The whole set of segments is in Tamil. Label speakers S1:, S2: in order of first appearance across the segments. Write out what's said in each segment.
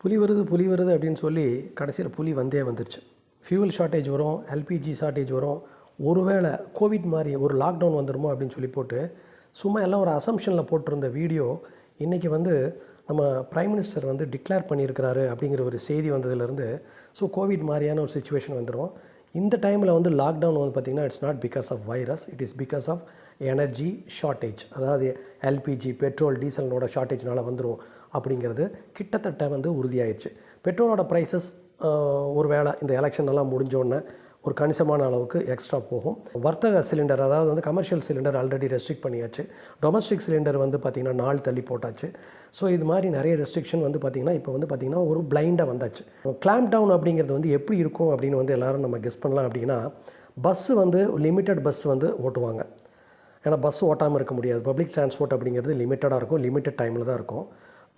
S1: புலி வருது அப்படின்னு சொல்லி கடைசியில் புலி வந்துருச்சு. ஃபியூவல் ஷார்ட்டேஜ் வரும், எல்பிஜி ஷார்ட்டேஜ் வரும், ஒருவேளை கோவிட் மாதிரி ஒரு லாக்டவுன் வந்துடுமோ அப்படின்னு சொல்லி போட்டு சும்மா எல்லாம் ஒரு அசம்ஷனில் போட்டிருந்த வீடியோ இன்றைக்கி நம்ம பிரைம் மினிஸ்டர் டிக்ளேர் பண்ணியிருக்கிறாரு அப்படிங்கிற ஒரு செய்தி வந்ததுலேருந்து கோவிட் மாதிரியான ஒரு சுச்சுவேஷன் வந்துடும். இந்த டைமில் லாக்டவுன் பார்த்திங்கன்னா it's not because of virus, it is because of energy shortage. அதாவது எல்பிஜி பெட்ரோல் டீசலோட ஷார்ட்டேஜ்னால் வந்துடும் அப்படிங்கிறது கிட்டத்தட்ட உறுதியாயிடுச்சு. பெட்ரோலோட ப்ரைஸஸ் ஒரு வேளை இந்த எலெக்ஷன் எல்லாம் முடிஞ்சோடனே ஒரு கணிசமான அளவுக்கு எக்ஸ்ட்ரா போகும். வர்த்தக சிலிண்டர் அதாவது கமர்ஷியல் சிலிண்டர் ஆல்ரெடி ரெஸ்ட்ரிக்ட் பண்ணியாச்சு. டொமஸ்டிக் சிலிண்டர் பார்த்திங்கன்னா நாள் தள்ளி போட்டாச்சு. இது மாதிரி நிறைய ரெஸ்ட்ரிக்ஷன் பார்த்திங்கன்னா இப்போ பார்த்திங்கன்னா ஒரு பிளைண்டாக வந்தாச்சு. கிளாம்ப் டவுன் அப்படிங்கிறது எப்படி இருக்கும் அப்படின்னு எல்லோரும் நம்ம கெஸ் பண்ணலாம். அப்படின்னா பஸ்ஸு லிமிட்டட் பஸ் ஓட்டுவாங்க. ஏன்னா பஸ் ஓட்டாமல் இருக்க முடியாது. பப்ளிக் டிரான்ஸ்போர்ட் அப்படிங்கிறது லிமிட்டடாக இருக்கும், லிமிட்டட் டைமில் தான் இருக்கும்.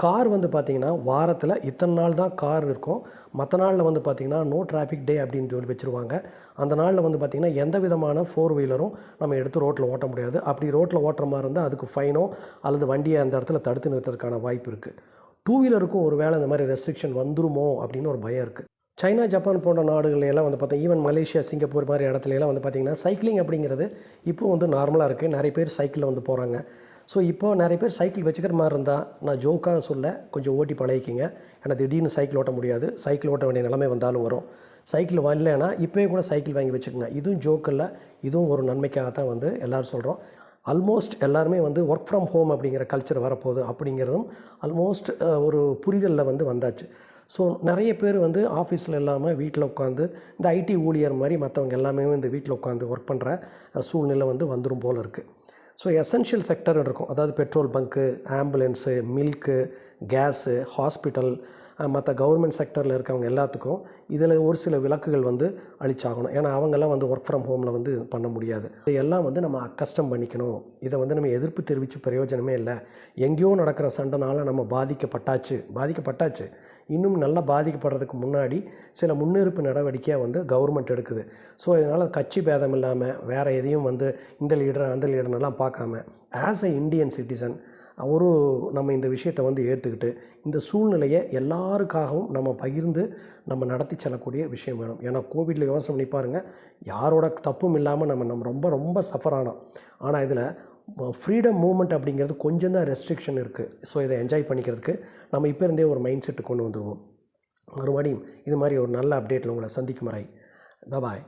S1: கார் பார்த்திங்கன்னா வாரத்தில் இத்தனை நாள் தான் கார் இருக்கும். மற்ற நாளில் பார்த்திங்கன்னா நோ டிராஃபிக் டே அப்படின்னு சொல்லி வச்சுருவாங்க. அந்த நாளில் பார்த்திங்கன்னா எந்த விதமான ஃபோர் வீலரும் நம்ம எடுத்து ரோட்டில் ஓட்ட முடியாது. அப்படி ரோட்டில் ஓட்டுற மாதிரி இருந்தால் அதுக்கு ஃபைனோ அல்லது வண்டியை அந்த இடத்துல தடுத்து நிறுத்துறதுக்கான வாய்ப்பு இருக்குது. டூ வீலருக்கும் ஒரு வேளை இந்த மாதிரி ரெஸ்ட்ரிக்ஷன் வந்துருமோ அப்படின்னு ஒரு பயம் இருக்குது. சைனா, ஜப்பான் போன்ற நாடுகளெல்லாம் பார்த்தா ஈவன் மலேசியா, சிங்கப்பூர் மாதிரி இடத்துலலாம் பார்த்திங்கன்னா சைக்கிளிங் அப்படிங்கிறது இப்போ நார்மலாக இருக்குது. நிறைய பேர் சைக்கிளில் போகிறாங்க. இப்போது நிறைய பேர் சைக்கிள் வச்சுக்கிற மாதிரி இருந்தால் நான் ஜோக்காக சொல்ல கொஞ்சம் ஓட்டி பழகிக்கிங்க. ஏன்னா திடீர்னு சைக்கிள் ஓட்ட முடியாது, சைக்கிள் ஓட்ட வேண்டிய நிலைமை வந்தாலும் வரும். சைக்கிள் வரலைன்னா இப்போயே கூட சைக்கிள் வாங்கி வச்சுக்கோங்க. இதுவும் ஜோக்கில், இதுவும் ஒரு நன்மைக்காகத்தான் எல்லோரும் சொல்கிறோம். ஆல்மோஸ்ட் எல்லாருமே ஒர்க் ஃப்ரம் ஹோம் அப்படிங்கிற கல்ச்சர் வரப்போகுது அப்படிங்கிறதும் ஆல்மோஸ்ட் ஒரு புரிதலில் வந்தாச்சு. நிறைய பேர் ஆஃபீஸில் இல்லாமல் வீட்டில் உட்காந்து இந்த ஐடி ஊழியர் மாதிரி மற்றவங்க எல்லாமே இந்த வீட்டில் உட்காந்து ஒர்க் பண்ணுற சூழ்நிலை வந்துடும் போல் இருக்குது. எசென்ஷியல் செக்டர் இருக்கும். அதாவது petrol bunk, ambulance, milk, gas, hospital, மற்ற கவர்மெண்ட் செக்டரில் இருக்கவங்க எல்லாத்துக்கும் இதில் ஒரு சில விலக்குகள் அளிச்சாகணும். ஏன்னா அவங்கெல்லாம் ஒர்க் ஃப்ரம் ஹோமில் பண்ண முடியாது. இதையெல்லாம் நம்ம கஷ்டம் பண்ணிக்கணும். இதை நம்ம எதிர்ப்பு தெரிவித்து பிரயோஜனமே இல்லை. எங்கேயோ நடக்கிற சண்டைனால நம்ம பாதிக்கப்பட்டாச்சு. இன்னும் நல்லா பாதிக்கப்படுறதுக்கு முன்னாடி சில முன்னெடுப்பு நடவடிக்கையாக கவர்மெண்ட் எடுக்குது. இதனால் கட்சி பேதம் இல்லாமல் வேறு எதையும் இந்த லீடர் அந்த லீடர்னெல்லாம் பார்க்காம ஆஸ் எ இண்டியன் சிட்டிசன் நம்ம இந்த விஷயத்தை ஏற்றுக்கிட்டு இந்த சூழ்நிலையை எல்லாருக்காகவும் நம்ம பகிர்ந்து நம்ம நடத்தி செல்லக்கூடிய விஷயம் வேணும். ஏன்னா கோவிடில் யோசனை பண்ணி பாருங்கள், யாரோட தப்பும் இல்லாமல் நம்ம ரொம்ப ரொம்ப சஃபர் ஆனோம். ஆனால் இதில் ஃப்ரீடம் மூமெண்ட் அப்படிங்கிறது கொஞ்சம் தான் ரெஸ்ட்ரிக்ஷன் இருக்குது. இதை என்ஜாய் பண்ணிக்கிறதுக்கு நம்ம இப்போ இருந்தே ஒரு மைண்ட் செட்டு கொண்டு வந்துடுவோம். மறுபடியும் இது மாதிரி ஒரு நல்ல அப்டேட்டில் உங்களை சந்திக்கும் வரை பாய்.